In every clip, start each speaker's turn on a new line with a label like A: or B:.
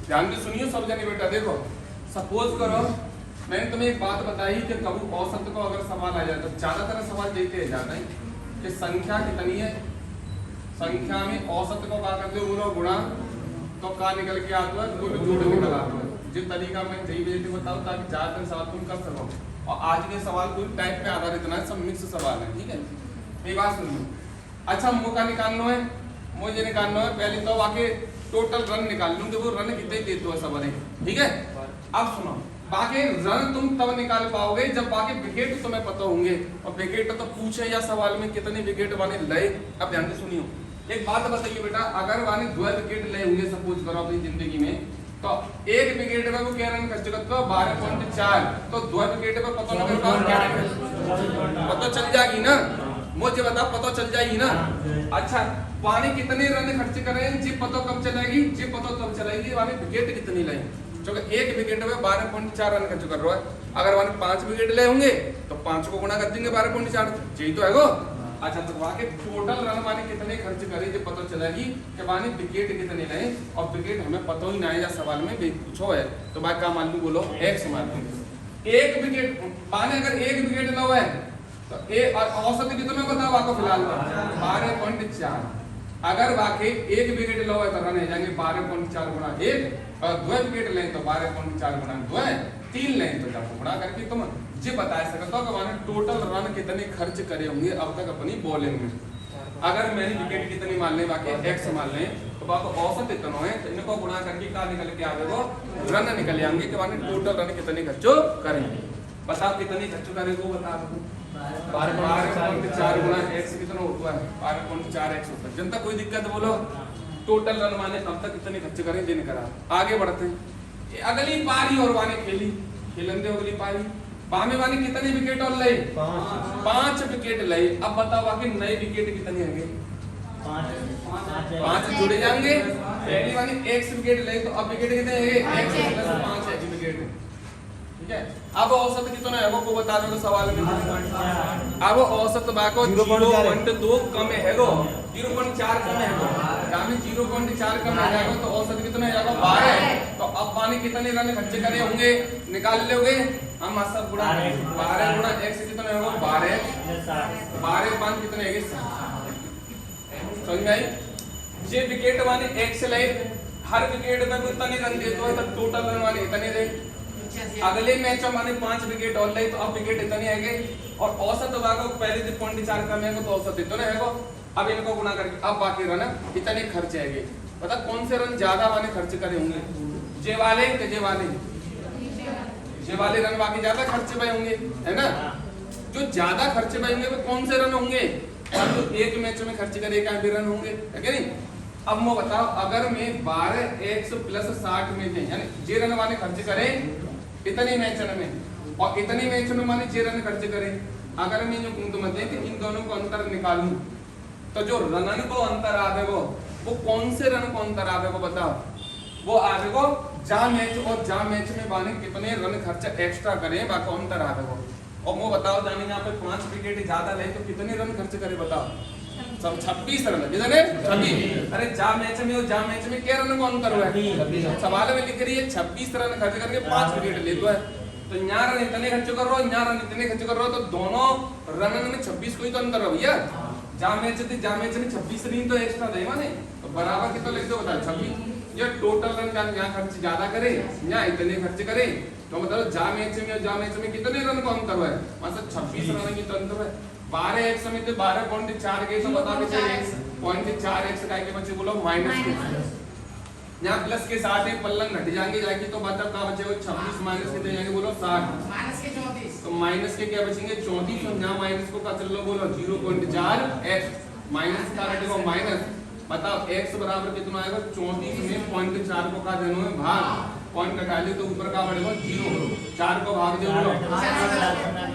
A: ध्यान से सुनियो सब जने बेटा। देखो सपोज करो मैंने तुम्हें एक बात बताई कि कभी औसत को अगर सवाल आ जाए तो ज्यादातर सवाल देते जाता है कि संख्या कितनी है, संख्या में औसत को क्या करते हो बोलो गुणा, तो का निकल के आता है कुल जोड़ निकल आता है। जिस तरीका मैं सही वजह बताऊँ ताकि ज्यादातर सवाल तुम कर सको। और आज के सवाल कोई टाइप पे आधारित ना, सब मिक्स सवाल है, ठीक है। ये बात सुन लो। अच्छा मुझे निकालना है, मुझे निकालना है पहले तो आके टोटल रन निकाल लूँ कि वो रन कितने देते हो सवाल है, ठीक है। अब सुनो बाकी रन तुम तब निकाल पाओगे जब बाकी विकेट तुम्हें पता होंगे। और विकेट तो पूछे या सवाल में कितने विकेट वाले लए। अब ध्यान से सुनियो एक बात बताइए बेटा, अगर वाले 2 विकेट ले होंगे सपोज करो अपनी जिंदगी में, तो एक विकेट पे वो क्या रन खर्च करते हो 12.4, तो 2 विकेट पे पता लगे क्या रन पता चल जाएगी ना, मुझे बता पता चल जाएगी ना। अच्छा पानी कितने रन खर्च करें जी पता कब चलेगी, जी पता तब चलेगी वाले विकेट कितनी लाए, क्योंकि एक विकेट पे 12.4 रन खर्च कर रहा है। अगर वाले 5 विकेट ले होंगे तो 5 को गुणा कर देंगे 12.4, यही तो है वो। अच्छा तो वहां के टोटल रन माने कितने खर्च करे जो पता चलेगी कि माने विकेट कितने लए। और विकेट हमें पता ही ना है या सवाल में पूछो है तो बात का मान लूं बोलो x मान लूं। एक विकेट माने अगर एक विकेट लो है तो ए और औसत कितना बताओ आपको फिलहाल 12.4। अगर बाकी एक विकेट लो है तो रन हो जाएंगे 12.4 गुणा 1, और 2 विकेट लें तो 12.4 गुणा 2, 3 लें तो जब गुणा करके तुम जी बता सकते हो कि मैंने टोटल रन कितने खर्च करे होंगे अब तक अपनी बॉलिंग में। अगर मैंने विकेट कितनी मान लें बाकी x मान लें तो बाकी औसत इतना है, तो इनको गुणा करके क्या निकल के आवेगा रन निकल आएंगे कि मैंने टोटल रन कितने खर्चो करें। बताओ कितने खर्चो करे वो बता दो। 12.4 गुणा x कितना होता है 12.4x होता है। जनता कोई दिक्कत बोलो, टोटल रन माने अब तक कितने खर्च करें दिन करा। आगे बढ़ते हैं अगली पारी और वाने खेलन दे अगली पारी बामे वाले कितने विकेट और लए 5 विकेट लए। अब बताओ बाकी नए विकेट कितने होंगे 5 जुड़े जाएंगे। पहली वाली x विकेट लए तो अब विकेट कितने हैं x प्लस 5 है विकेट, ठीक है। अब औसत कितना है वो को बता दो सवाल में। अब औसत बाको 0.2 कम है गो 0.4 कम है गो यानी 0.4 कम है जाएगा तो औसत कितना है जाएगा 12। तो अब पानी कितने रन खर्च करे होंगे निकाल लोगे हम सब गुणा 12 गुणा x कितना होगा 12 5 कितने है समझ में आई। ये विकेट वाले x ले हर विकेट में कितने रन देते हो तो टोटल रन वाले इतने दे। अगले मैच में माने 5 विकेट और ले तो अब विकेट इतने आएंगे और औसत वाला पहले से 0.4 कम है तो औसत इतने है। अब इनको गुणा करके अब बाकी रन इतने खर्च आएंगे। पता कौन से रन ज्यादा वाले खर्च करे होंगे जे वाले के जे वाले रन बाकी ज्यादा खर्च पे होंगे है ना। जो ज्यादा खर्च पे होंगे वो कौन से रन होंगे और जो एक मैच में खर्च करेगा भी रन होंगे है कि नहीं। अब मैं बताओ अगर मैं 12x प्लस 60 में थे यानी जे रन वाले खर्च करें इतने मैच में और इतने मैच में माने जे रन खर्च करें। अगर मैं जो तुम बताए कि इन दोनों को अंतर निकालूं तो जो रन को अंतर आवेगो वो कौन से रन को अंतर आवेगो बताओ। वो आवेगो जा मैच और जा मैच में बाने कितने रन खर्चा एक्स्ट्रा करें बाकी अंतर आवेगो। और वो बताओ जाने यहाँ पे 5 विकेट ज्यादा ले तो कितने रन खर्च करे बताओ सब 26 रन कितने 26। अरे जा मैच में और जा मैच में क्या रन को अंतर हुआ है सवाल में लिख रही है 26 रन खर्च करके 5 विकेट ले है। तो यहाँ रन इतने खर्च कर रहा हो यहाँ रन इतने खर्च कर रहा हो तो दोनों रन में 26 कोई तो अंतर है भैया। जा मैच में 26 रन तो एक्स्ट्रा दे माने तो बराबर कितना लिख दो बताओ 26। ये टोटल रन का यहाँ खर्च ज्यादा करे यहाँ इतने खर्च करे तो मतलब जा मैच में कितने रन को अंतर है मतलब 26 रन की तो अंतर है। 12x में तो 12.4 के तो बता के 0.4x का के बच्चे बोलो माइनस यहाँ प्लस के साथ एक पल्लन घट जाएंगे जाएगी तो बता का बचेगा 26 माइनस कितने जाएंगे बोलो 60 माइनस के 34 तो माइनस के क्या बचेंगे 34 और यहाँ माइनस को कर लो बोलो 0.4x माइनस का घटेगा माइनस बताओ x बराबर कितना आएगा 34 में 0.4 को का देना है भाग पॉइंट घटा लियो तो ऊपर का बढ़ेगा 0 4 को भाग दो बोलो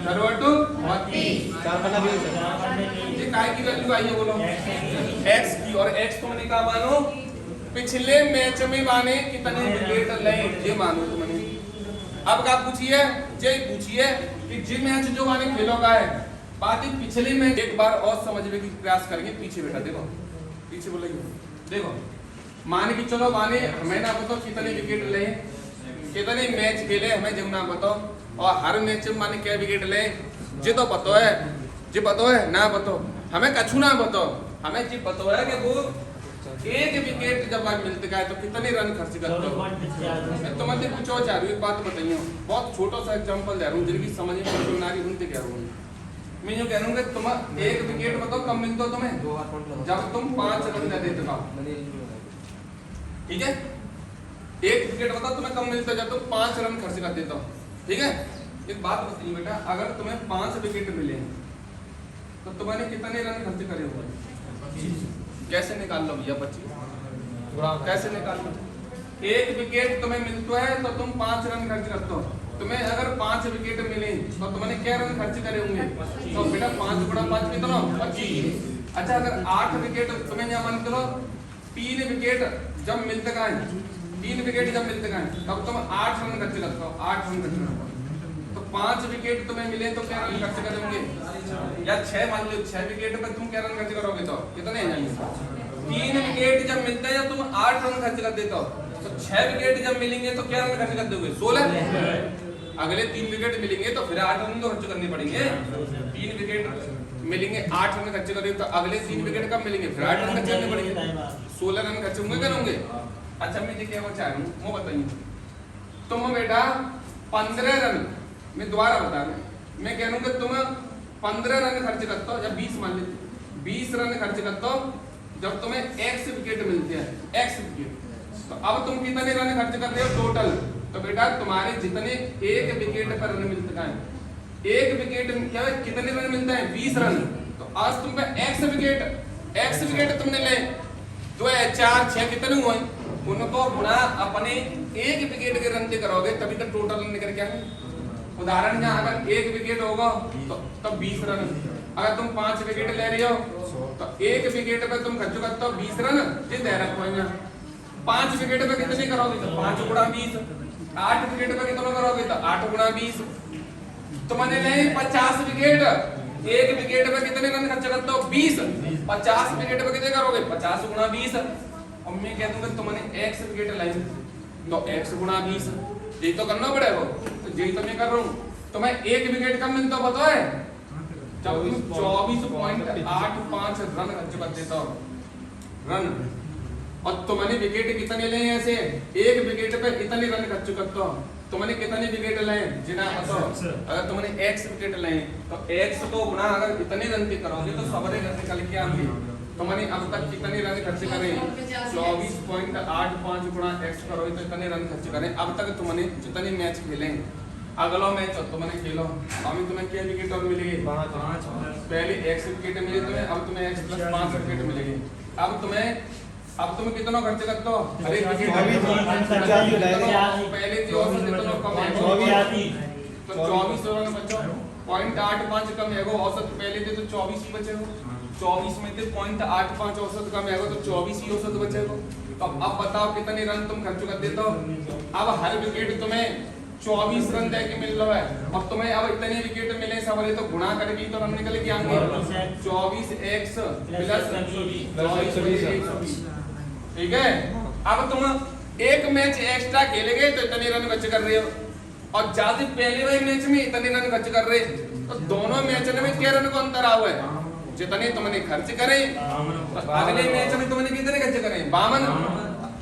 A: 32 4 बना दियो ये काय की वैल्यू आई है बोलो x की। और x को मैंने कहा मानो पिछले मैच में माने कितने विकेट ले ये मानो तुमने। अब क्या पूछिए जे पूछिए कि जे मैच जो माने खेलोगा है बात ही पिछले में एक बार और समझने की प्रयास करेंगे। पीछे बेटा देखो पीछे बोलेंगे देखो मान के चलो माने हमें ना बताओ कितने विकेट ले, कितने मैच खेले हमें जब ना बताओ, और हर मैच में माने क्या विकेट ले जी तो पता है, जी पता है ना बताओ हमें कछु ना बताओ, हमें जी पता है कि वो एक विकेट जब आज मिलते का है तो कितने रन खर्च करते हो। तो मैं पूछो चाह रही हूँ, एक बात बताइए, बहुत छोटा सा एग्जांपल दे रहा हूँ जिनकी समझ में नारी उनसे कह रहा हूँ। मैं यूँ कह रहा हूँ कि तुम एक विकेट बताओ कब मिलता हो तुम्हें, जब तुम 5 रन दे देते हो, ठीक है। एक विकेट बताओ तुम्हें कब मिलता है, जब तुम 5 रन खर्च कर देते हो, ठीक है। एक बात बताइए बेटा, अगर तुम्हें 5 विकेट मिले तो तुम्हारे कितने रन खर्च करे हुए, कैसे निकाल लो भैया 25, कैसे निकाल लो। एक विकेट तुम्हें मिलता है तो तुम 5 रन खर्च करते हो, तुम्हें अगर 5 विकेट मिले तो तुमने क्या रन खर्च करे होंगे, तो बेटा 5 गुणा 5 कितना 25। अच्छा अगर 8 विकेट तुम्हें यहाँ मान करो 3 विकेट जब मिलते का है, 3 विकेट जब मिलते का है तब तुम 8 रन खर्च करते हो, 8 रन खर्च करते हो। तो 5 विकेट तुम्हें मिले तो क्या रन खर्च करोगे, या 6 मान लो 6 विकेट पे तुम क्या रन खर्च करोगे, तो कितने हैं 3 विकेट जब मिलता है या तुम 8 रन खर्च कर देते हो, तो 6 विकेट जब मिलेंगे तो क्या रन खर्च कर दोगे 16। अगले 3 विकेट मिलेंगे तो फिर 8 रन तो खर्च करने पड़ेंगे, 3 विकेट मिलेंगे 8 रन खर्च करेंगे तो अगले 3 विकेट कब मिलेंगे, फिर 8 रन खर्च करने पड़ेंगे, 16 रन खर्च होंगे करोगे। अच्छा मैं ये क्या चाह रहा हूँ वो बताइए, तुम बेटा 15 रन, मैं दोबारा बता रहा हूँ, मैं कह रहा हूँ कि तुम 15 रन खर्च करते हो या 20 मान लेते, 20 रन खर्च करते हो जब तुम्हें x विकेट मिलते हैं, x विकेट, तो अब तुम कितने रन खर्च कर रहे हो टोटल, तो बेटा तुम्हारे जितने एक विकेट पर रन मिलते हैं, एक विकेट क्या है कितने रन मिलते हैं 20 रन, तो आज तुम पे x विकेट तुमने ले 2 4 6 कितने हुए, उनको गुणा अपने एक विकेट के रन से करोगे तभी तो टोटल रन निकल के आएंगे। उदाहरण यहाँ अगर एक विकेट होगा तो तब 20 रन, अगर तुम 5 विकेट ले रहे हो तो एक विकेट पे तुम खर्च करते हो 20 रन, ये दे रखो यहाँ 5 विकेट पे कितने करोगे तो 5 गुणा 20, 8 विकेट पे कितना करोगे तो 8 गुणा 20, तो मैंने नहीं 50 विकेट, एक विकेट पे कितने रन खर्च करते हो 20, 50 विकेट पे कितने करोगे 50 गुणा 20, और मैं कह दूंगा तुमने x विकेट लाई तो x गुणा 20, यही तो करना पड़ेगा, तो यही तो मैं कर रहा हूँ। तो मैं एक विकेट कब मिलता हूँ पता है, जब तुम 24.85 रन खर्च कर देता हो रन, और तुमने विकेट कितने लिए ऐसे, एक विकेट पे इतने रन खर्च करते हो, तुमने कितने विकेट लिए जिना बताओ, अगर तुमने x विकेट लिए तो x को गुणा अगर इतने रन के करोगे तो सबरे रन निकल के आएंगे, तुमने अब तक कितने रन खर्च करे 24.85 गुणा x करोगे तो इतने रन खर्च करें, अब तक तुमने जितने मैच खेले, अगला मैच तुमने खेलो अभी तुम्हें क्या विकेट और मिलेगी 5, पहले x विकेट मिले तुम्हें, अब तुम्हें x प्लस 5 विकेट मिलेगी, अब तुम कितना खर्च करते हो हर एक विकेट, पहले जो औसत कम है तो 24 रन बचो, 0.85 कम है वो औसत, पहले थे तो 24 ही बचे हो, 24 में थे 0.85 औसत कम है तो 24 ही औसत बचे हो। तो अब बताओ कितने रन तुम खर्च कर देते हो, अब हर विकेट तुम्हें 24 रन दे के मिल रहा है, अब तुम्हें अब इतने विकेट मिले सवारे तो गुणा करके तो रन निकल के आएंगे 24x प्लस 24, ठीक है। अब तुम एक मैच एक्स्ट्रा खेलेंगे तो इतने रन खर्च कर रहे हो, और ज्यादा पहले वाले मैच में इतने रन खर्च कर रहे, तो दोनों मैच में क्या रन को अंतर हुआ है, जितने तुमने खर्च करे तो अगले मैच में तुमने कितने खर्च करे 52।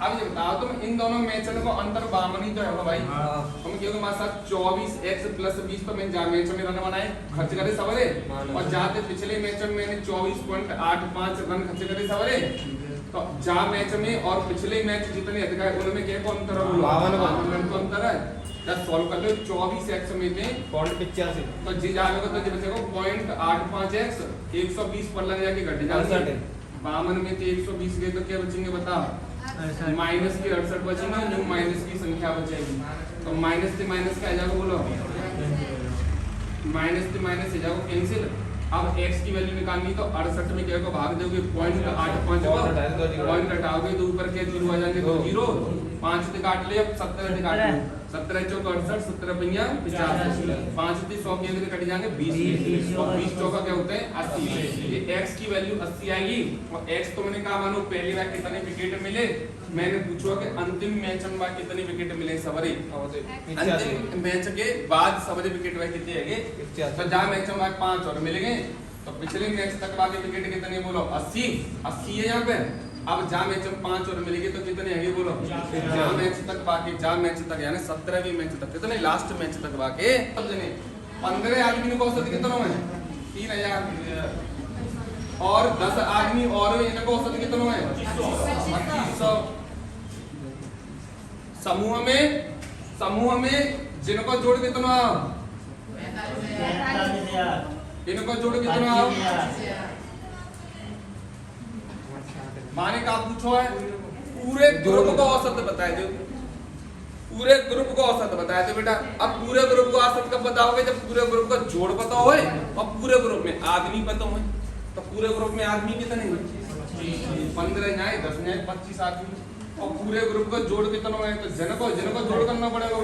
A: अब ये बताओ तुम इन दोनों मैचों को अंतर 52 ही तो है भाई, तुम क्योंकि हमारे साथ 24x प्लस 20 तो मैंने मैच में रन बनाए खर्च करे सवारे, और जाते पिछले मैच में मैंने 24.85 रन खर्च करे सवारे, तो जा मैच में और पिछले मैच जितने अधिक है उनमें क्या को अंतर है 52 रन को अंतर है, जब सॉल्व कर लो 24x में थे 0.85 तो जी जाएगा तो जी बचेगा 0.85x 120 पर लग जाके घट जाएगा, 52 में थे 120 गए तो क्या बचेंगे बताओ माइनस के 68 बचेंगे, जो माइनस की संख्या बचेगी, तो माइनस से माइनस का आ जाएगा बोलो, माइनस से माइनस आ जाएगा कैंसिल। अब x की वैल्यू निकालनी तो 68 में क्या को भाग दोगे 0.85 पॉइंट हटाओगे तो ऊपर क्या जीरो आ जाएंगे तो जीरो, 5 से काट ले, अब 17 से काट ले, 17 चौक 68, 17 पंजा 50, 5 से 100 के कट जाएंगे 20, और 20 चौका क्या होते हैं 80। ये x की वैल्यू 80 आएगी, और x तो मैंने कहा मानो पहली बार कितने विकेट मिले, मैंने पूछा कि अंतिम मैच में कितने विकेट मिले सवरे, अंतिम मैच के बाद सवरे विकेट में कितने आएंगे, तो जहां मैच में 5 और मिलेंगे, तो पिछले मैच तक वाले विकेट कितने बोलो 80 है यहाँ पे। अब जहां मैच में 5 और मिलेगी तो कितने आएंगे बोलो, जहां मैच तक बाकी, जहां मैच तक यानी 17वीं मैच तक कितने, लास्ट मैच तक बाकी 15 आदमी को औसत कितना है 3000, और 10 आदमी और इनको औसत कितना है 2500। समूह में जिनको जोड़ कितना, इनको जोड़ कितना, माने का पूछो है पूरे ग्रुप को औसत बताए दो, पूरे ग्रुप को औसत बताए दो बेटा। अब पूरे ग्रुप को औसत कब बताओगे, जब पूरे ग्रुप का जोड़ पता होए और पूरे ग्रुप में आदमी पता होए। तो पूरे ग्रुप में आदमी कितने हैं 15 जाए 10 जाए 25 आदमी, और पूरे ग्रुप का जोड़ कितना है, तो जिनको जोड़ करना पड़ेगा,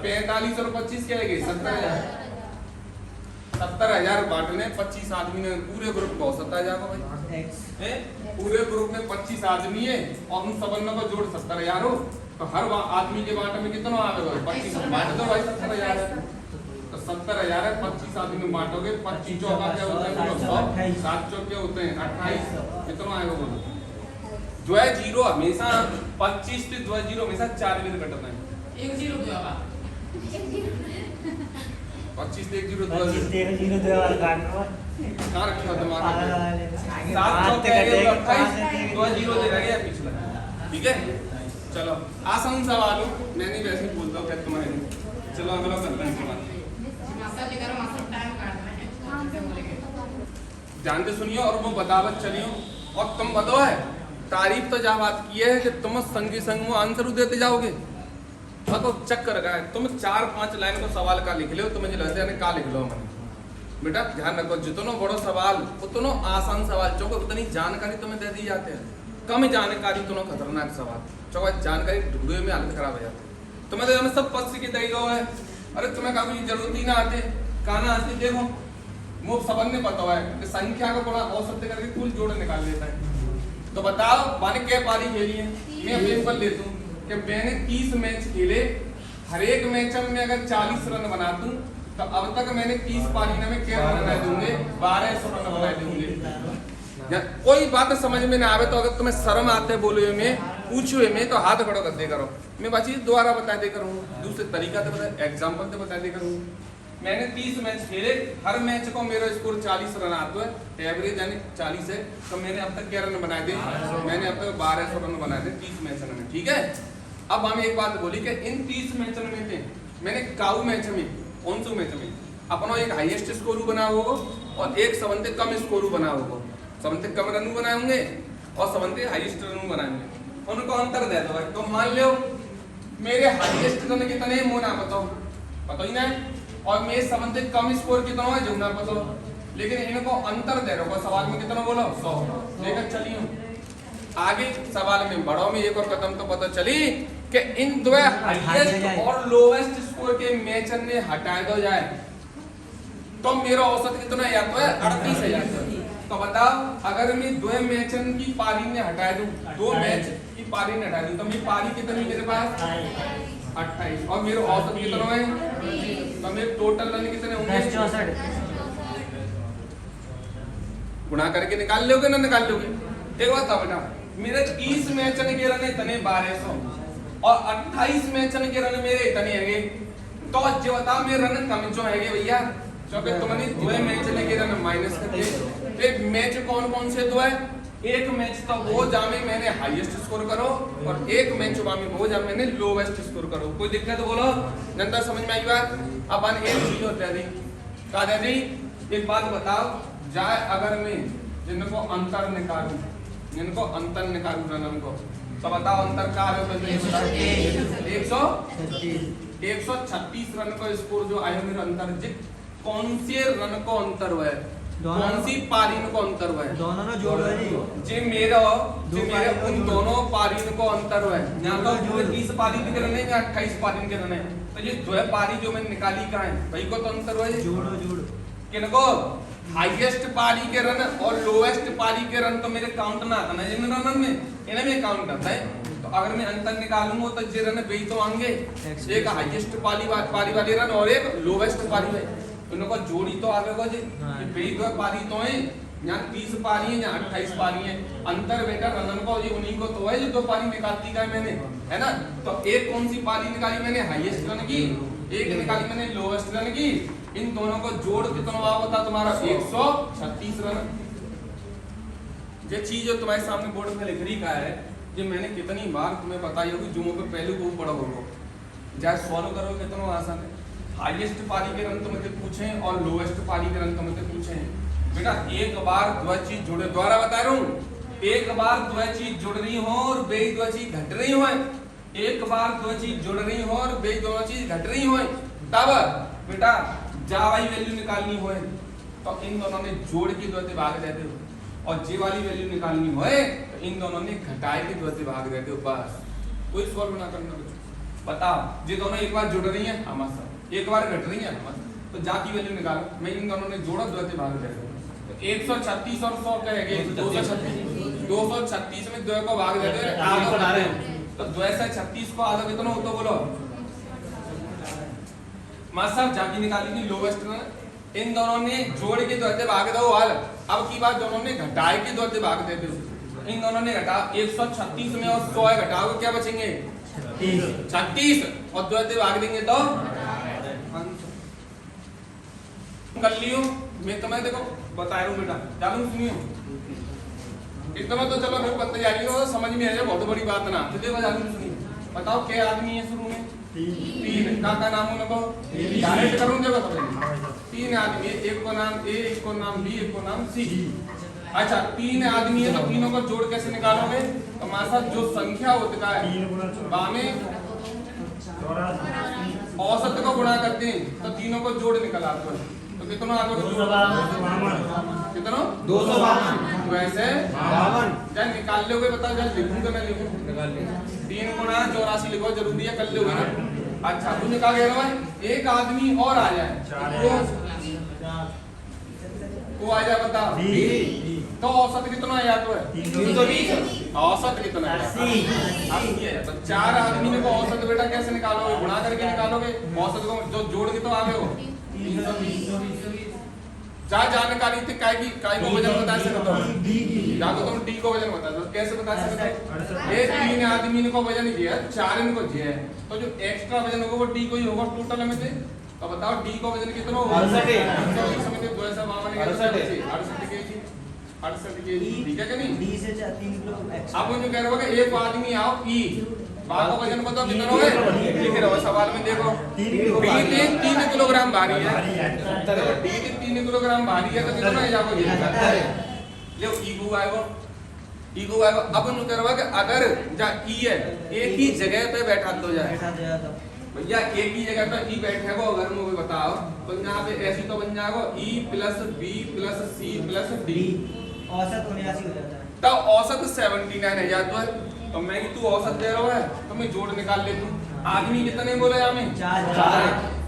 A: 45 और 25 क्या है 70,000 बांटने 25 आदमी ने, पूरे ग्रुप को औसत आ जाएगा भाई। पूरे ग्रुप में 25 आदमी है और उन सबनों को जोड़ 70,000 हो, तो हर आदमी के बांटे में कितना आएगा 25, बांट दो भाई 70,000 है, तो 70,000 है 25 आदमी में बांटोगे, 25 चौका क्या होता है 100, 7 चौक क्या होते हैं 28, कितना आएगा बोलो। जो है जीरो हमेशा 25 से जो है जीरो हमेशा 4 में कटता है,
B: 1 0 2 होगा
A: 25 से 1 0
C: 2 0 वाला काट लो,
A: कहां रखा दिमाग में 7 चौक है 28, 2 0 दे गया पिछला, ठीक है। चलो आसान सवाल हो, मैं नहीं वैसे बोलता हूं क्या तुम्हारे, चलो अगला करते हैं सवाल।
B: मास्टर जी करो, मास्टर टाइम काटना है, कहां से बोलेंगे,
A: ध्यान से सुनियो और वो बतावत चलियो, और तुम बताओ है तारीफ तो जहाँ बात की है कि तुम संगी संग में आंसर देते जाओगे, तो चक्कर का है, तुम 4-5 लाइन को सवाल का लिख लो, तुम्हें लगता है का लिख लो मैंने, बेटा ध्यान रखो जितना बड़ो सवाल उतना आसान सवाल, चौको उतनी जानकारी तुम्हें दे दी जाते हैं, कम जानकारी उतना खतरनाक सवाल, चौको जानकारी ढूंढने में हालत खराब हो जाती है। तुम्हें तो सब पक्ष की तरीका है, अरे तुम्हें कभी जरूरत ही ना आते, कहना आते, देखो वो सबन ने पता है कि संख्या को थोड़ा औसत करके कुल जोड़ निकाल लेता है। तो बताओ मैंने क्या पारी खेली है, मैं एग्जांपल लेता हूँ कि मैंने 30 मैच खेले, हर एक मैच में अगर 40 रन बना दूं तो अब तक मैंने 30 पारी में क्या रन बना दूंगे 1200 रन बना दूंगे। या कोई बात समझ में ना आवे तो अगर तुम्हें शर्म आते बोले में पूछो में तो हाथ खड़ो कर दे करो, मैं बात दोबारा बता दे करूँ, दूसरे तरीका से बता एग्जाम्पल से बता दे करूँ। मैंने 30 मैच खेले, हर मैच को मेरा स्कोर 40 रन आता है, एवरेज यानी 40 है, तो मैंने अब तक क्या रन बनाए थे, मैंने अब तक 1200 रन बनाए थे 30 मैच में, ठीक है। अब हमें एक बात बोली कि इन 30 मैच में थे मैंने काऊ मैच में, कौन से मैच में अपना एक हाईएस्ट स्कोर बना होगा और एक सबंते कम स्कोर बना होगा, सबंते कम रन बनाए होंगे और सबंते हाईएस्ट रन बनाएंगे, उनको अंतर दे दो भाई। तो मान लो मेरे हाईएस्ट रन कितने मुना बताओ ही ना, और मेरे सबंते कम स्कोर कितना है जो ना बताओ, लेकिन इनको अंतर दे रहा सवाल में कितना बोलो 100, लेकर चलिए आगे सवाल में बढ़ो में एक और कदम तो पता चली कि इन दो हाईएस्ट और लोवेस्ट स्कोर के मैच ने हटा दो जाए तो मेरा औसत कितना या तो है 38,000। तो बताओ अगर मैं 2 मैच की पारी ने हटा दूं, 2 मैच की पारी ने हटा दूं तो मेरी पारी कितनी मेरे पास 28 और मेरा औसत कितना है, तो मेरे टोटल रन कितने होंगे
C: 64।
A: गुणा करके निकाल लोगे ना निकाल लोगे। एक बात था बेटा मेरे 30 मैच के रन इतने 1200 और 28 मैच के रन मेरे इतने हैगे, तो जो बताओ मेरे रन कम जो हैगे भैया, क्योंकि तुमने 2 मैच के रन माइनस कर दिए। एक मैच कौन कौन से 2 है, एक मैच तो वो जामे मैंने हाईएस्ट स्कोर करो और एक मैच में वो जामे मैंने लोवेस्ट स्कोर करो। कोई दिक्कत बोलो जनता समझ में आई बात। अब एक चीज होता है का दादी एक बात बताओ जाए अगर मैं जिनको अंतर निकालूं, जिनको अंतर निकालूं रन को तो बताओ अंतर क्या है, 136 रन का स्कोर जो आया मेरा अंतर, कौन से रन को अंतर हुआ है कौन सी पारीन को अंतर हुआ है?
C: दोनों ना जोड़ो है जी।
A: जे मेरा उन दोनों पारीन को अंतर हुआ है। यहाँ तो पूरे 30 पारीन के रहने या 28 पारीन के रहने, तो ये जो है पारी जो मैंने निकाली कहाँ है भाई को तो अंतर हुआ है।
C: जोड़ो
A: किनको हाईएस्ट पारी के रन और लोएस्ट पारी के रन तो मेरे काउंट में आता ना, इन रन में इन्हें में काउंट आता है। तो अगर मैं अंतर निकालूंगा तो जे रन वही तो आएंगे, एक हाईएस्ट पारी वाले रन और एक लोएस्ट पारी है, उनको जोड़ी तो आगे को जी वही दो पारी तो है। यहाँ 30 पारी है, यहाँ 28 पारी है, अंतर बेटा रनन को ये उन्हीं को तो है जो 2 पारी निकालती का मैंने, है ना। तो एक कौन सी पारी निकाली मैंने हाईएस्ट रन की, एक निकाली मैंने लोएस्ट रन की, इन दोनों को जोड़ कितना होता तुम्हारा 136 रन। ये चीज जो तुम्हारे सामने बोर्ड में लिख रही का है, ये मैंने कितनी बार तुम्हें बताई होगी, जो पे पहले को पढ़ा होगा, जाए सॉल्व करोगे कितना आसान है। हाईएस्ट पारी के रन तुमसे पूछे और लोएस्ट पारी के रन तुमसे पूछे बेटा, एक बार दो चीज जुड़े, द्वारा बता रहा हूँ, एक बार दो चीज जुड़ रही हो और बे दो चीज घट रही हो, एक बार दो चीज जुड़ रही हो और बे दोनों चीज घट रही हो, तब बेटा जा वाली वैल्यू निकालनी हो तो इन दोनों ने जोड़ के दो भाग देते हो, और जे वाली वैल्यू निकालनी हो तो इन दोनों ने घटाए के दो भाग देते हो, बस कोई सॉल्व ना करना बच्चों। बताओ ये दोनों एक बार जुड़ रही है हमारे साथ, एक बार घट रही है हमारे, तो जा की वैल्यू निकालो, मैं इन दोनों ने जोड़ा दो भाग देते हो, तो 136 और 100 कहेंगे 236 में 2 को भाग देते हैं, तो 2 से 36 को आधा कितना हो तो बोलो मास्टर। जाकी निकाली थी लोवेस्ट रन, इन दोनों ने जोड़ के दो भाग दो हाल, अब की बात दोनों ने घटाए के दो भाग दे दो, इन दोनों ने घटा 136 में और 100 घटाओगे क्या बचेंगे 36 और दो भाग देंगे तो कर लियो। मैं तुम्हें देखो बता रहा हूँ बेटा, चालू सुनियो एकदम तो चलो फिर पता जा रही हो समझ में आ जाए, बहुत बड़ी बात ना, तो देखो चालू सुनिए। बताओ क्या आदमी है शुरू में 3 का नाम उनको डायरेक्ट करूं जब बताइए 3 आदमी है, एक को नाम ए, एक को नाम बी, एक को नाम सी। अच्छा 3 आदमी है तो तीनों को जोड़ कैसे निकालोगे, तो हमारे साथ जो संख्या होता है बामे औसत को गुणा करते हैं तो तीनों को जोड़ निकल आता है, तो कितना आ गया कितना 252 वैसे 52 जब निकाल लोगे बताओ, जब लिखूं तो मैं लिखूं 3 गुणा 84 लिखो जरूरी है, कर लोगे ना। अच्छा तू निकाल गया भाई, एक आदमी और आ जाए वो आ जाए बताओ तो औसत कितना है या तो है 320, औसत कितना है 80 है। तो 4 आदमी को औसत बेटा कैसे निकालोगे, गुणा करके निकालोगे, औसत को जो जोड़ के तो आ गए हो 320। जा जानकारी थी काय को वजन बता सकते हो, या तो तुम डी को वजन बता दो, कैसे बता सकते हो, ये 3 आदमी को वजन दिया 4 इनको दिया है, तो जो एक्स्ट्रा वजन होगा वो डी को ही होगा टोटल में से। तो बताओ डी को वजन कितना होगा 68 केजी, ठीक है कि नहीं।
C: डी से 3 किलो एक्स्ट्रा।
A: आप जो कह रहे हो कि एक आदमी आओ ई बा का वजन बताओ कितना होगा, लिख रहे हो सवाल में देखो बी 3 किलोग्राम भारी है, डी 3 किलोग्राम भारी है तो कितना है जाओगे ले ईगो आएगा। अब हम कह रहे हो कि अगर जा ई है एक ही जगह पे बैठा तो जाए भैया, एक ही जगह पे ई बैठे हो अगर मुझे बताओ तो यहाँ पे ऐसी तो बन जाएगा E plus B plus C plus D,
C: औसत 79 हो जाता है,
A: तो औसत 79 है जाता है। तो मैं कि तू औसत दे रहा है तो मैं जोड़ निकाल लेता हूँ, आदमी कितने बोले हमें 4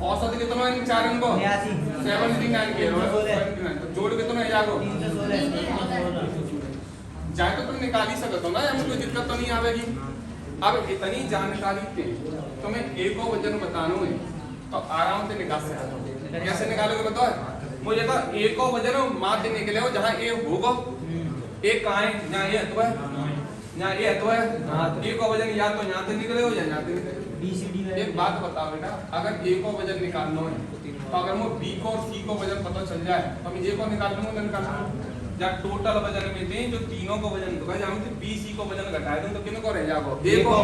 A: औसत कितना है 4 इनको 79 के रहा है, तो जोड़ कितना है जागो 316 जाए तो तुम निकाल ही सकते हो ना, हमें कोई दिक्कत तो नहीं आवेगी। अब इतनी जानकारी थे तो मैं एक को वजन बताना है तो आराम से निकाल सकते हो, कैसे निकालोगे बताओ मुझे, तो एक को वजन मात्र निकले हो जहाँ ए होगा, एक कहाँ है यहाँ ये तो है, यहाँ ये तो है, ए को वजन या तो यहाँ से निकले हो या यहाँ से निकले। एक बात बताओ बेटा, अगर ए को वजन निकालना है तो अगर मुझे बी को और सी को वजन पता चल जाए तो मैं ए को निकाल लूंगा, जब टोटल वजन में थे जो तीनों को वजन होगा, जहाँ से बी सी को वजन घटाए दूं तो किन को रह जाएगा ए को,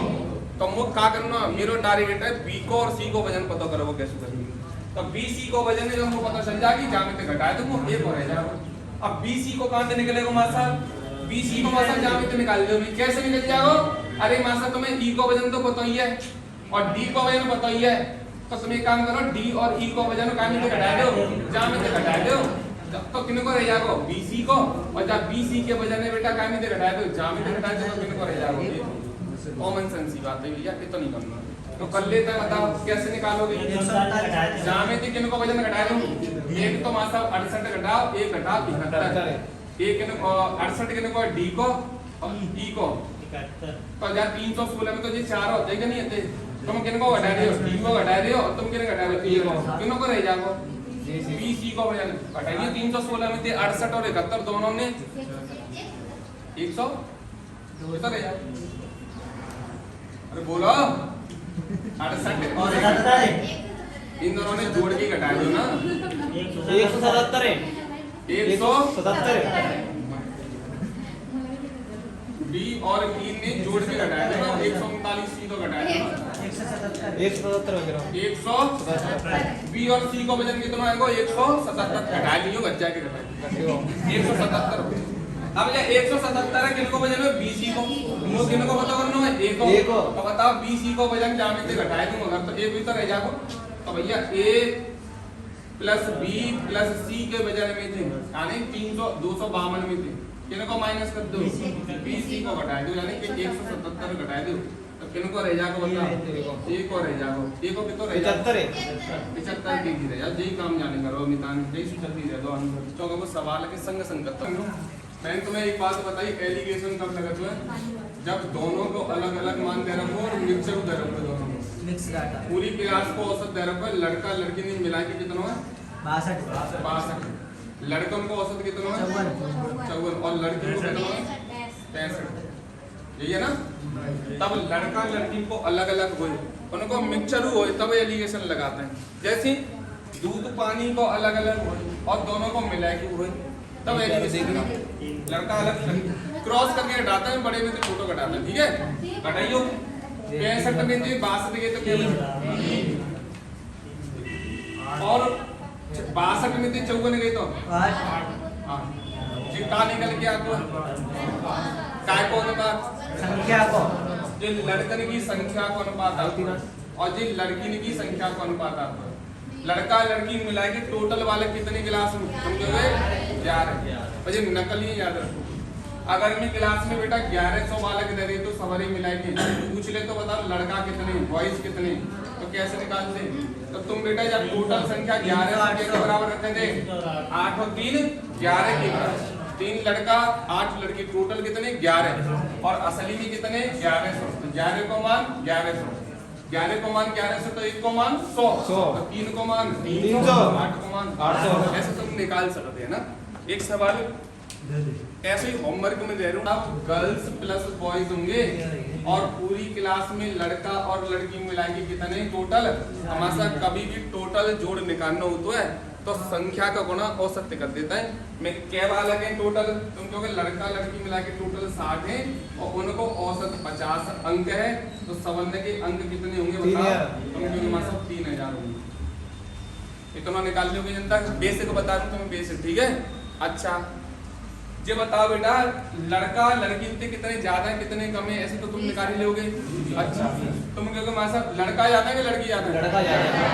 A: तो मुझे क्या करना मेरा टारगेट है बी को और सी को वजन पता करो कैसे करेंगे, तो बी सी को वजन है जो मुझे पता चल जाएगी जहाँ में घटाए तो वो ए को रह जाएगा। अब बी सी को कहाँ से निकलेगा मास्टर, बी सी को मास्टर जहाँ में निकाल दो, कैसे निकल जाएगा, अरे मास्टर तुम्हें ई को वजन तो पता ही है और डी को वजन पता ही है, तो तुम एक काम करो डी और ई को वजन कहाँ में घटा दो, जहाँ में घटा दो, जब तो किन को रह जाएगा BC को, और जब BC के वजह में बेटा क्या में दे घटाए तो ज्यामिति घटाए तो किन को रह जाएगा। कॉमन सेंस की बात है भैया, कितना नहीं करना तो कर लेते हैं। बताओ कैसे निकालोगे। ज्यामिति किन को वजन घटाए दूं, एक तो मासा 68 घटाओ, एक घटाओ 71, एक किन को 68 किन को D को और E को, तो जब 316 में तो ये चार होते हैं कि नहीं होते, तुम किन को घटा रहे हो, D को घटा रहे हो और तुम किन घटा रहे हो, E को, किन को रह जाएगा BC को वजन घटाइए। 316 में थे 68 और 71 दोनों ने 100 कितना रह जाएगा। अरे बोलो 68 और 71 इन दोनों ने जोड़ के घटा दो ना
D: 177 है
A: 177 B और E ने जोड़ के घटाया था ना 139 C तो घटाया था
D: 177 वगैरह
A: 177 B और C को वजन कितना आएगा 177 घटा लियो बच्चा के घटाया 177। अब ये 177 है किनको वजन है BC को, वो किनको पता करना है A को, तो बताओ BC को वजन ज्यामिति घटाए दूं अगर तो A भी तो रह जाएगा। तो भैया A plus B plus C के वजन में थे यानी 252 में थे, किनको माइनस कर दो BC को घटाए दो यानी कि 177 घटाए दो तो किनको रह जाएगा बताओ A को रह जाएगा। A को कितना रह जाएगा 75 की रह जाए। यही काम जाने करो मितान जैसी चलती रह दो क्योंकि वो सवाल के संग संगत। मैंने तुम्हें एक बात बताई एलिगेशन कब लगा तुम्हें, जब दोनों को अलग अलग मान दे रखो और मिक्सचर दे रखो दोनों
C: मिक्स डाटा
A: पूरी क्लास को औसत दे रखो। लड़का लड़की ने मिला के कितना है 62, लड़कों को औसत कितना है 54 और लड़की को कितना है 65, यही है ना। तब लड़का लड़की को अलग अलग हुए उनको मिक्सचर हुए तब एलिगेशन लगाते हैं। जैसे दूध पानी को अलग अलग और दोनों को मिला के हुए तब एलिगेशन लड़का अलग क्रॉस करके घटाता है, बड़े में से छोटो घटाता है। ठीक है घटाइयो 65 में से 62 के तो केवल और 62 में से 54 गए तो 8 जी का निकल गया तो काय को अनुपात
C: संख्या को
A: जो लड़कन की संख्या को अनुपात आता है और जो लड़की की संख्या को अनुपात आता है। लड़का लड़की मिला के टोटल वाले कितने क्लास में समझोगे 11। मुझे नकल ही याद रखो, अगर मैं क्लास में बेटा 1100 बालक दे रही तो सवारी मिला के पूछ ले तो बताओ लड़का कितने बॉयज कितने, तो कैसे निकालते। तो तुम बेटा जब टोटल संख्या 11 के बराबर रखते थे 8 और 3 11 के बराबर, 3 लड़का 8 लड़की टोटल कितने 11 और असली में कितने 1100। 11 को मान 1100, 11 को मान 1100 तो 1 को मान 100 तो 3 को मान 300 8 को मान 800। ऐसे तुम निकाल सकते हैं ना। एक सवाल ऐसे ही होमवर्क में दे रहा हूँ, आप गर्ल्स प्लस बॉयज होंगे और पूरी क्लास में लड़का और लड़की मिला के कितने टोटल, हमारा कभी भी टोटल जोड़ निकालना होता है तो संख्या का गुणा औसत कर देता है। मैं क्या बालक है टोटल, तुम क्योंकि लड़का लड़की मिला के टोटल 60 है और उनको औसत 50 अंक है तो समझने के अंक कितने होंगे बताओ। तुम क्योंकि हमारे साथ 3000 होंगे इतना निकाल लोगे जनता। बेसिक बता दूं तुम्हें बेसिक, ठीक है। अच्छा ये बताओ बेटा लड़का लड़की से कितने ज्यादा है कितने कम है ऐसे तो तुम निकाल ही लोगे। अच्छा तुम क्योंकि हमारे साथ लड़का ज्यादा है कि लड़की ज्यादा है,
D: लड़का ज्यादा है।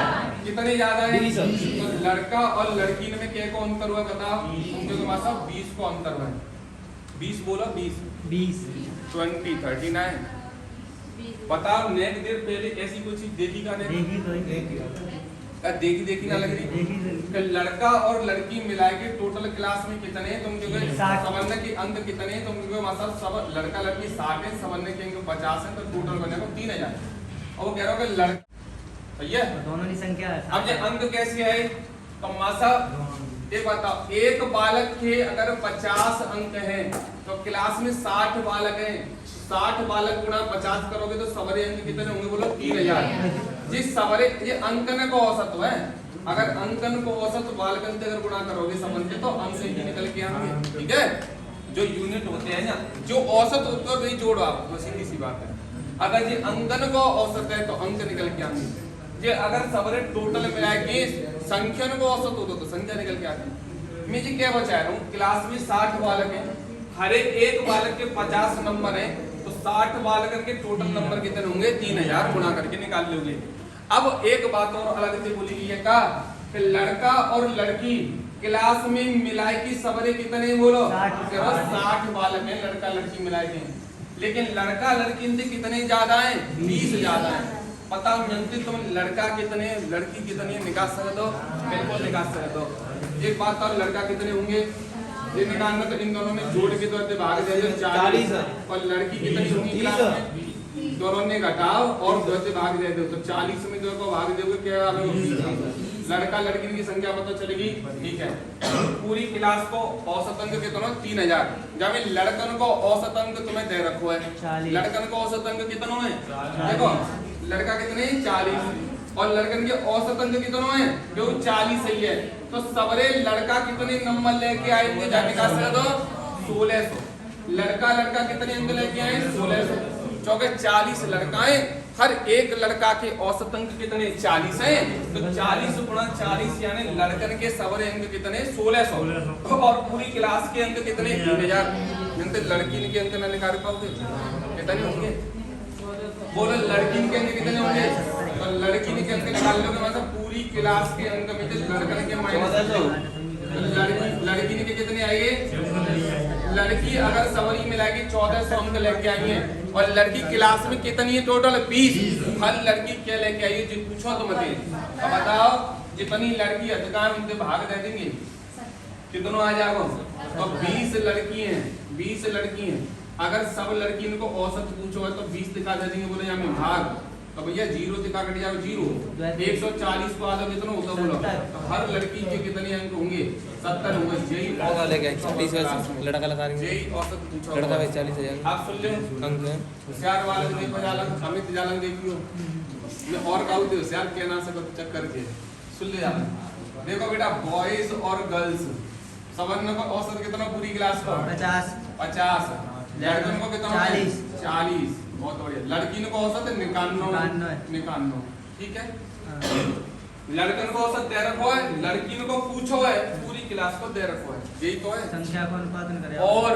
A: कितने ज्यादा है
D: 20।
A: तो लड़का और लड़की में क्या को अंतर हुआ बताओ। तुम क्योंकि हमारे साथ 20 को अंतर हुआ है। 20 बोलो 20
C: 20
A: 20 39 बताओ। नेक देर पहले ऐसी कोई चीज देखी का नहीं देखी ना लग रही। लड़का और लड़की मिला के टोटल क्लास में कितने हैं तुम क्योंकि समझने के अंक कितने हैं तुम क्योंकि मतलब सब लड़का लड़की 60 है समझने के अंक 50 है तो टोटल बनेगा 3000 और वो कह रहा है लड़का सही है
C: दोनों की संख्या है।
A: अब ये अंक कैसे है तो मासा एक बताओ एक बालक के अगर 50 अंक हैं तो क्लास में 60 बालक हैं 60 बालक गुणा 50 करोगे तो सवरे अंक कितने होंगे बोलो 3000। जिस सवरे ये अंकन को औसत है, अगर अंकन को औसत बालकन से अगर गुणा करोगे समझ तो अंक ही निकल के आएंगे। ठीक है जो यूनिट होते हैं ना जो औसत होता है वही जोड़ो आप, तो सीधी सी बात है। अगर ये अंकन को औसत है तो अंक निकल के आएंगे। ये अगर सवरे टोटल मिला के संख्यन को औसत होता तो संख्या निकल के आती। मैं जी क्या बचा रहा हूँ क्लास में 60 बालक है, हर एक बालक के 50 नंबर है तो 60 बालक के टोटल नंबर कितने होंगे 3000 गुणा करके निकाल लोगे। अब एक बात और अलग से बोली गई है का कि लड़का और लड़की क्लास में मिलाए की सबरे कितने बोलो
C: 60
A: 60 बालक हैं, लड़का लड़की मिलाए के हैं। लेकिन लड़का लड़की से कितने ज्यादा हैं 20 ज्यादा हैं। पता जानते तुम लड़का कितने लड़की कितनी निकाल सकते हो? बिल्कुल निकाल सकते हो। एक बात और, लड़का कितने होंगे ये निकालना, तो इन दोनों में जोड़ के तो भाग जाइए 40 और लड़की कितनी होंगी क्लास में, दोनों ने घटाओ और 2 से भाग दे दो तो 40 में 2 को भाग दोगे क्या आएगा? लड़का लड़की की संख्या पता चलेगी। ठीक है, पूरी क्लास को औसत अंक कितना 3000। जब लड़कन को औसत अंक तुम्हें दे रखो है,
C: 40।
A: लड़कन को औसत अंक कितना है देखो, लड़का कितने 40 और लड़कन के औसत अंक कितना है जो 40 सही है। तो सबरे लड़का कितने नंबर लेके आएंगे जाने का सर दो 1600। लड़का लड़का कितने अंक लेके आए 1600, क्योंकि 40 लड़काएं, हर एक लड़का के औसत अंक कितने 40 हैं। तो 40 गुणा 40 यानी लड़कन के सबरे अंक कितने 1600 और पूरी क्लास के अंक कितने 3000। लड़की के अंक न निकाल पाओगे कितने होंगे बोलो? लड़की के अंक कितने होंगे? तो लड़की के अंक निकाल लोगे मतलब पूरी क्लास के अंक में से लड़कन के माइनस लड़की के कितने आएंगे? लड़की अगर सबरी मिलाएगी 1400 अंक लेके आई है और लड़की क्लास में कितनी है टोटल 20। हर लड़की क्या लेके आई है जी पूछो तो मत। अब बताओ जितनी लड़की अधिकार उनसे भाग दे देंगे कितनों आ जाओ? तो 20 लड़की हैं, 20 लड़की हैं। अगर सब लड़की इनको औसत पूछो है तो 20 दिखा दे देंगे बोले यहाँ भाग, तो भैया 0 दिखा कट जाओ 0। 140 को आधा कितना होता बोलो? तो हर लड़की के कितने अंक होंगे 70 होंगे। यही
D: लड़का लगा
A: यही औसत पूछो
D: लड़का भाई 40,000
A: आप सुन लो।
D: अंक है।
A: होशियार वाले देखो जालन अमित जालन देखियो मैं और कहूँ तो होशियार के ना सको चक्कर के सुन ले जालन। देखो बेटा बॉयज और गर्ल्स सबन को औसत कितना पूरी क्लास को 50 लड़कों को कितना 40 बहुत बढ़िया। लड़की को औसत 91। ठीक है, लड़कन को औसत दे रखो है, लड़की को पूछो है, पूरी क्लास को दे रखो है। यही तो है
C: संख्या को अनुपात करें।
A: और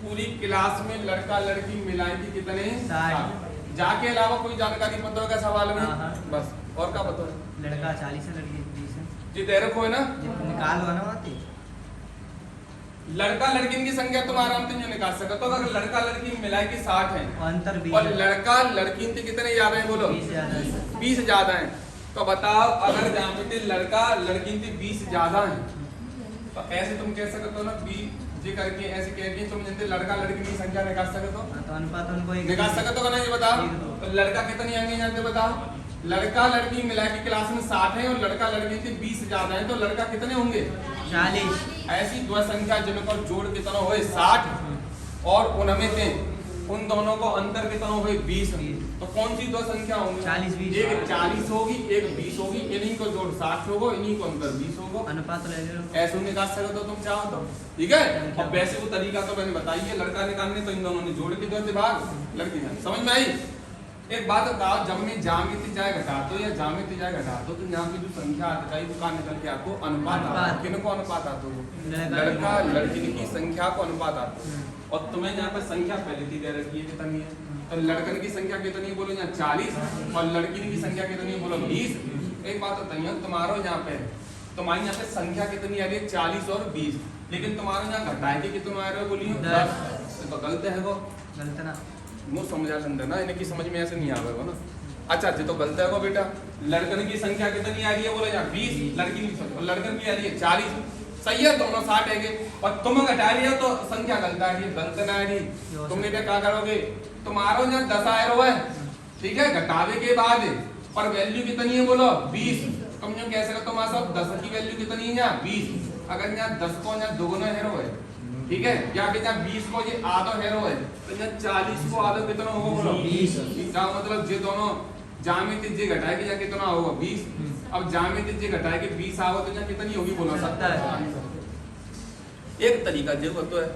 A: पूरी क्लास में लड़का लड़की मिलाएंगे कितने 60। जाके अलावा कोई जानकारी पता होगा सवाल में? बस और क्या पता है?
C: लड़का 40 है लड़की 20 है।
A: जी दे रखो है ना,
C: निकालो ना आती
A: लड़का लड़की की संख्या तुम आराम से नहीं निकाल सकते। तो अगर लड़का लड़की मिलाए के 60 है
C: अंतर 20
A: और लड़का लड़की से कितने ज्यादा है बोलो? 20 ज्यादा है। तो बताओ अगर जामिति लड़का लड़की से 20 ज्यादा है तो ऐसे तुम कह सकते हो ना 20 जी करके ऐसे कह के तुम जानते लड़का लड़की की संख्या निकाल सकते हो?
C: तो अनुपात उनको
A: निकाल सकते हो ना? ये बताओ तो लड़का कितनी आएंगे जानते बताओ? लड़का लड़की मिला के क्लास में 60 है और लड़का लड़की से 20 ज्यादा है तो लड़का कितने होंगे
C: 40।
A: ऐसी दो संख्या जिनको जोड़ कितना हो 60 और उनमें से उन दोनों को अंतर कितना हो 20। तो कौन सी दो संख्या होंगी?
C: 40 20।
A: एक 40 होगी एक 20 होगी, इन्हीं को जोड़ 60 होगा, इन्हीं को अंतर 20 होगा।
C: अनुपात ले लो
A: ऐसे निकाल सकते हो तुम चाहो तो। ठीक है, और वैसे वो तरीका तो मैंने बताइए लड़का निकालने, तो इन दोनों ने जोड़ के दो भाग लड़की का समझ में आई। एक बात बताओ, जब मैं जामिति जाए घटा दो या जामिति जाए घटा दो तो यहाँ की जो संख्या आती है वो कहाँ निकल के आपको अनुपात आता है। किनको अनुपात आता है? लड़का लड़की की संख्या को अनुपात आता है। और तुम्हें यहाँ पर संख्या पहले थी दे रखी है कितनी है, तो लड़कन की संख्या कितनी है बोलो यहाँ 40 और लड़की की संख्या कितनी है बोलो 20। एक बात बताइए तुम्हारा यहाँ पे तुम्हारी यहाँ पे संख्या कितनी आ रही है 40 और 20, लेकिन तुम्हारा यहाँ घटाए के कितना आ रहे हो बोलिए 10। तो गलत है वो,
C: गलत ना
A: मुझे समझा समझा ना, इनकी समझ में ऐसे नहीं आवेगा ना। अच्छा जी तो गलत है वो बेटा, लड़कन की संख्या कितनी आ रही है बोलो यहाँ 20, लड़की की संख्या लड़कन की आ रही है 40। सही है, दोनों 60 है और तुम घटा रही हो तो संख्या गलत आ रही है। गलत ना आ रही, तुमने क्या करोगे? तुम्हारा यहाँ 10 आया हुआ है, ठीक है, घटावे के बाद पर वैल्यू कितनी है बोलो 20। तुम जो कह सकते तुम्हारे साथ 10 की वैल्यू कितनी है यहाँ 20। अगर यहाँ 10 को यहाँ दोगुना हेरो है, ठीक है, या फिर यहाँ 20 को ये आधा हेरो है तो यहाँ 40 को आधा कितना होगा बोलो 20। इसका मतलब ये दोनों जामिति जी घटाएगी या कितना होगा 20। अब जामिति जी घटाएगी 20 आओ तो यहाँ कितनी होगी बोलो 70। एक तरीका जो होता है